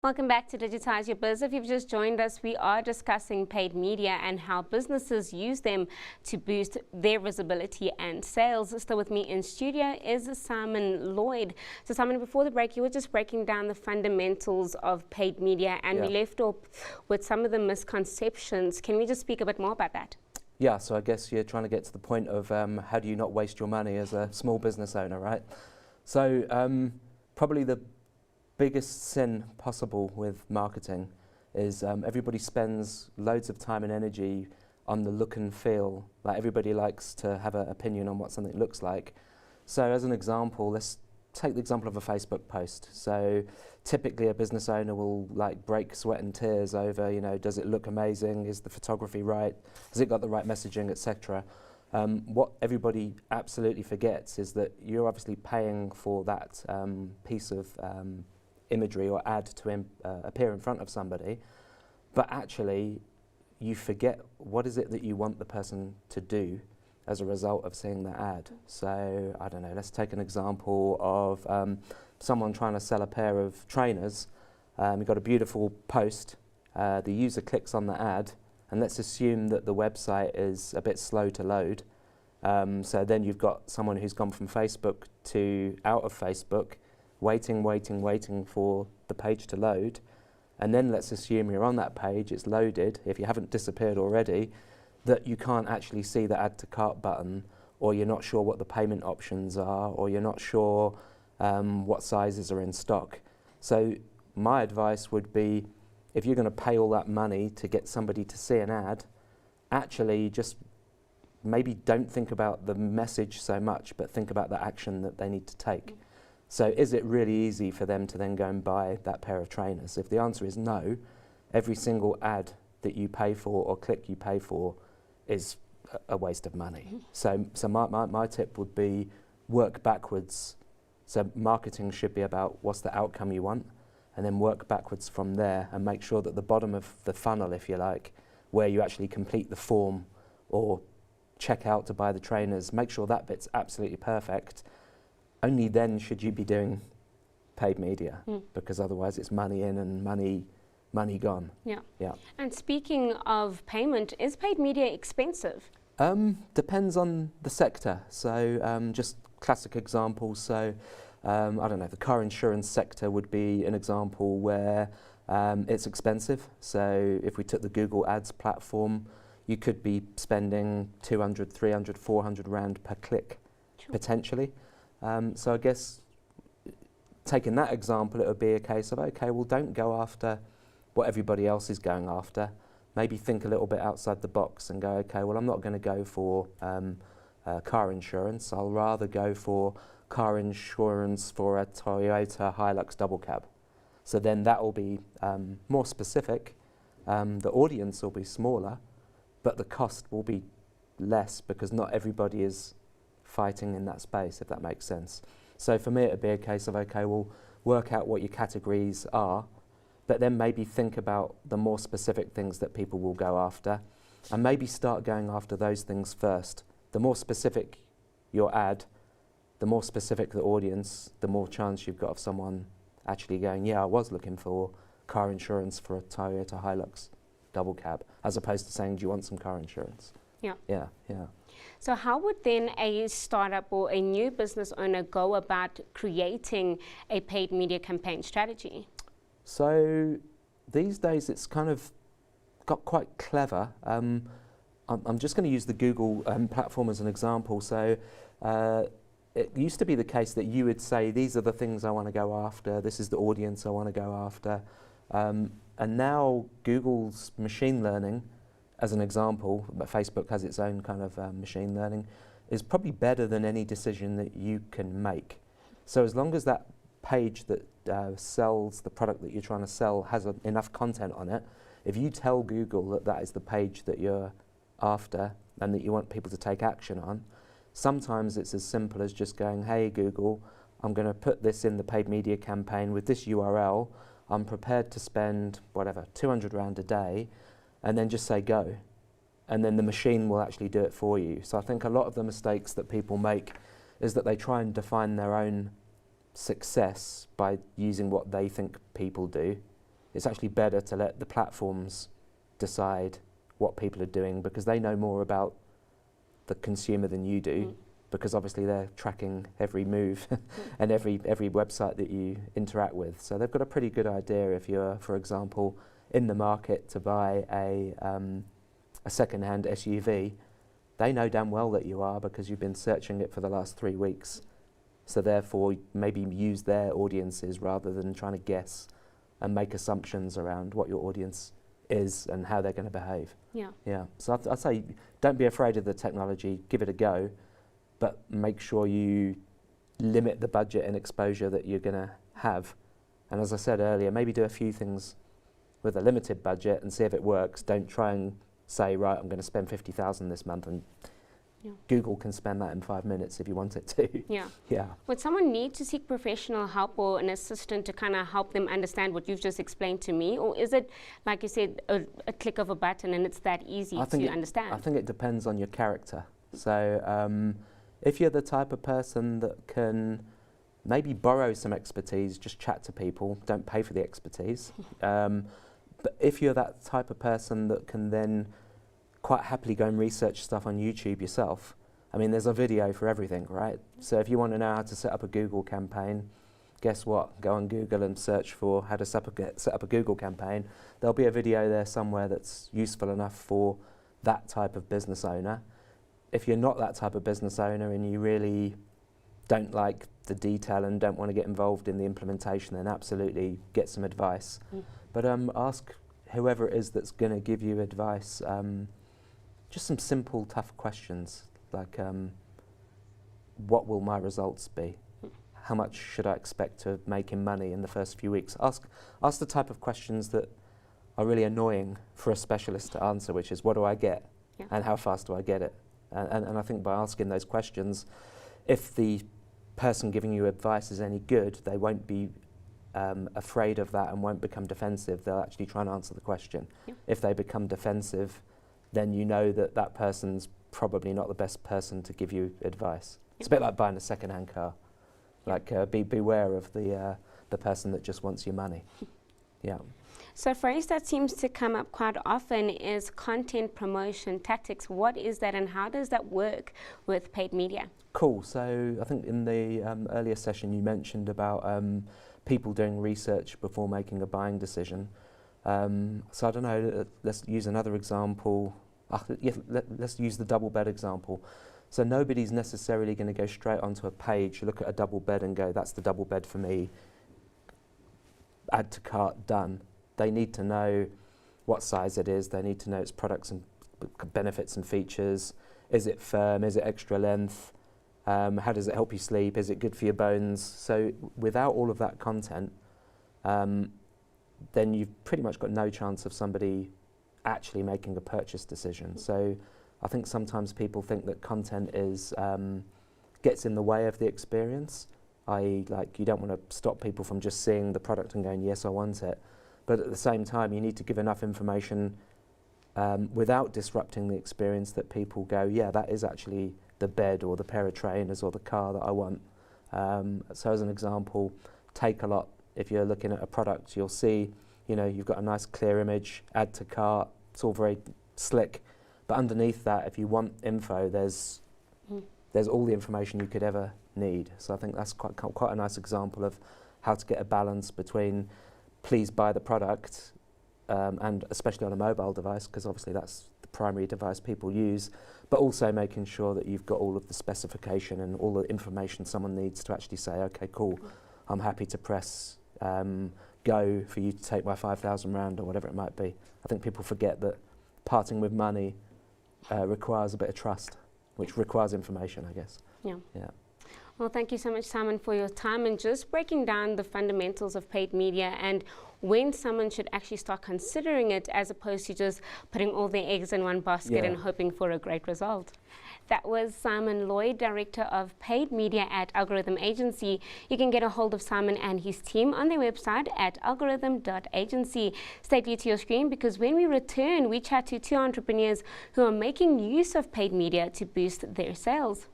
Welcome back to Digitize Your Biz. If you've just joined us, we are discussing paid media and how businesses use them to boost their visibility and sales. Still with me in studio is Simon Lloyd. So Simon, before the break, you were just breaking down the fundamentals of paid media and we left off with some of the misconceptions. Can we just speak a bit more about that? Yeah, so I guess you're trying to get to the point of how do you not waste your money as a small business owner, right? So probably the biggest sin possible with marketing is everybody spends loads of time and energy on the look and feel. Like everybody likes to have an opinion on what something looks like. So as an example, let's take the example of a Facebook post. So typically a business owner will like break sweat and tears over, you know, does it look amazing? Is the photography right? Has it got the right messaging, etc.? What everybody absolutely forgets is that you're obviously paying for that piece of imagery or ad to appear in front of somebody, but actually you forget what is it that you want the person to do as a result of seeing that ad. So I don't know, let's take an example of someone trying to sell a pair of trainers. You've got a beautiful post, the user clicks on the ad, and let's assume that the website is a bit slow to load. So then you've got someone who's gone from Facebook to out of Facebook, waiting for the page to load, and then let's assume you're on that page, it's loaded, if you haven't disappeared already, that you can't actually see the add to cart button, or you're not sure what the payment options are, or you're not sure what sizes are in stock. So my advice would be, if you're going to pay all that money to get somebody to see an ad, actually just maybe don't think about the message so much, but think about the action that they need to take. So is it really easy for them to then go and buy that pair of trainers? If the answer is no, every single ad that you pay for or click you pay for is a waste of money. So my tip would be work backwards. So marketing should be about what's the outcome you want, and then work backwards from there and make sure that the bottom of the funnel, if you like, where you actually complete the form or check out to buy the trainers, make sure that bit's absolutely perfect. Only then should you be doing paid media, because otherwise it's money in and money gone. Yeah. And speaking of payment, is paid media expensive? Depends on the sector. So just classic examples. So I don't know, the car insurance sector would be an example where it's expensive. So if we took the Google Ads platform, you could be spending 200, 300, 400 Rand per click, potentially. So I guess taking that example, it would be a case of, okay, well, don't go after what everybody else is going after. Maybe think a little bit outside the box and go, okay, well, I'm not going to go for car insurance. I'll rather go for car insurance for a Toyota Hilux double cab. So then that will be more specific. The audience will be smaller, but the cost will be less because not everybody is fighting in that space, if that makes sense. So for me, it would be a case of, okay, well, work out what your categories are, but then maybe think about the more specific things that people will go after, and maybe start going after those things first. The more specific your ad, the more specific the audience, the more chance you've got of someone actually going, yeah, I was looking for car insurance for a Toyota Hilux double cab, as opposed to saying, do you want some car insurance? Yeah. So how would then a startup or a new business owner go about creating a paid media campaign strategy? So these days it's kind of got quite clever. I'm just going to use the Google platform as an example. So it used to be the case that you would say, these are the things I want to go after, this is the audience I want to go after. And now Google's machine learning, as an example, but Facebook has its own kind of machine learning, is probably better than any decision that you can make. So as long as that page that sells the product that you're trying to sell has enough content on it, if you tell Google that that is the page that you're after and that you want people to take action on, sometimes it's as simple as just going, hey Google, I'm going to put this in the paid media campaign with this URL, I'm prepared to spend, whatever, 200 Rand a day, and then just say go. And then the machine will actually do it for you. So I think a lot of the mistakes that people make is that they try and define their own success by using what they think people do. It's actually better to let the platforms decide what people are doing, because they know more about the consumer than you do, because obviously they're tracking every move and every website that you interact with. So they've got a pretty good idea if you're, for example, in the market to buy a second-hand SUV. They know damn well that you are, because you've been searching it for the last 3 weeks. So therefore, maybe use their audiences rather than trying to guess and make assumptions around what your audience is and how they're going to behave. Yeah. So I'd say don't be afraid of the technology, give it a go, but make sure you limit the budget and exposure that you're going to have. And as I said earlier, maybe do a few things with a limited budget and see if it works. Don't try and say, right, I'm going to spend 50,000 this month, and Google can spend that in 5 minutes if you want it to. Yeah. Would someone need to seek professional help or an assistant to kind of help them understand what you've just explained to me? Or is it, like you said, a click of a button and it's that easy to understand? I think it depends on your character. So if you're the type of person that can maybe borrow some expertise, just chat to people, don't pay for the expertise. But if you're that type of person that can then quite happily go and research stuff on YouTube yourself, I mean, there's a video for everything, right? So if you want to know how to set up a Google campaign, guess what? Go on Google and search for how to set up a Google campaign. There'll be a video there somewhere that's useful enough for that type of business owner. If you're not that type of business owner and you really don't like the detail and don't want to get involved in the implementation, then absolutely get some advice. But ask whoever it is that's going to give you advice just some simple, tough questions, like what will my results be? How much should I expect to make in money in the first few weeks? Ask the type of questions that are really annoying for a specialist to answer, which is, what do I get? And how fast do I get it? And I think by asking those questions, if the person giving you advice is any good, they won't be afraid of that and won't become defensive. They'll actually try and answer the question. If they become defensive, then you know that that person's probably not the best person to give you advice. It's a bit like buying a second-hand car. Like beware of the person that just wants your money. So a phrase that seems to come up quite often is content promotion tactics. What is that and how does that work with paid media? Cool. So I think in the earlier session you mentioned about people doing research before making a buying decision. So I don't know, let's use another example. Let's use the double bed example. So nobody's necessarily going to go straight onto a page, look at a double bed and go, that's the double bed for me, add to cart, done. They need to know what size it is, they need to know its products and benefits and features. Is it firm, is it extra length? How does it help you sleep? Is it good for your bones? So without all of that content, then you've pretty much got no chance of somebody actually making a purchase decision. So I think sometimes people think that content is gets in the way of the experience, i.e. like you don't want to stop people from just seeing the product and going, yes, I want it. But at the same time, you need to give enough information without disrupting the experience that people go, yeah, that is actually the bed or the pair of trainers or the car that I want. So as an example, Take a Lot, if you're looking at a product, you'll see, you know, you've got a nice clear image, add to cart, it's all very slick. But underneath that, if you want info, there's all the information you could ever need. So I think that's quite a nice example of how to get a balance between please buy the product, and especially on a mobile device, because obviously that's the primary device people use, but also making sure that you've got all of the specification and all the information someone needs to actually say, okay, cool, I'm happy to press go for you to take my 5,000 rand or whatever it might be. I think people forget that parting with money requires a bit of trust, which requires information, I guess. Yeah. Well, thank you so much, Simon, for your time and just breaking down the fundamentals of paid media and when someone should actually start considering it as opposed to just putting all their eggs in one basket and hoping for a great result. That was Simon Lloyd, Director of Paid Media at Algorithm Agency. You can get a hold of Simon and his team on their website at algorithm.agency. Stay glued to your screen because when we return, we chat to two entrepreneurs who are making use of paid media to boost their sales.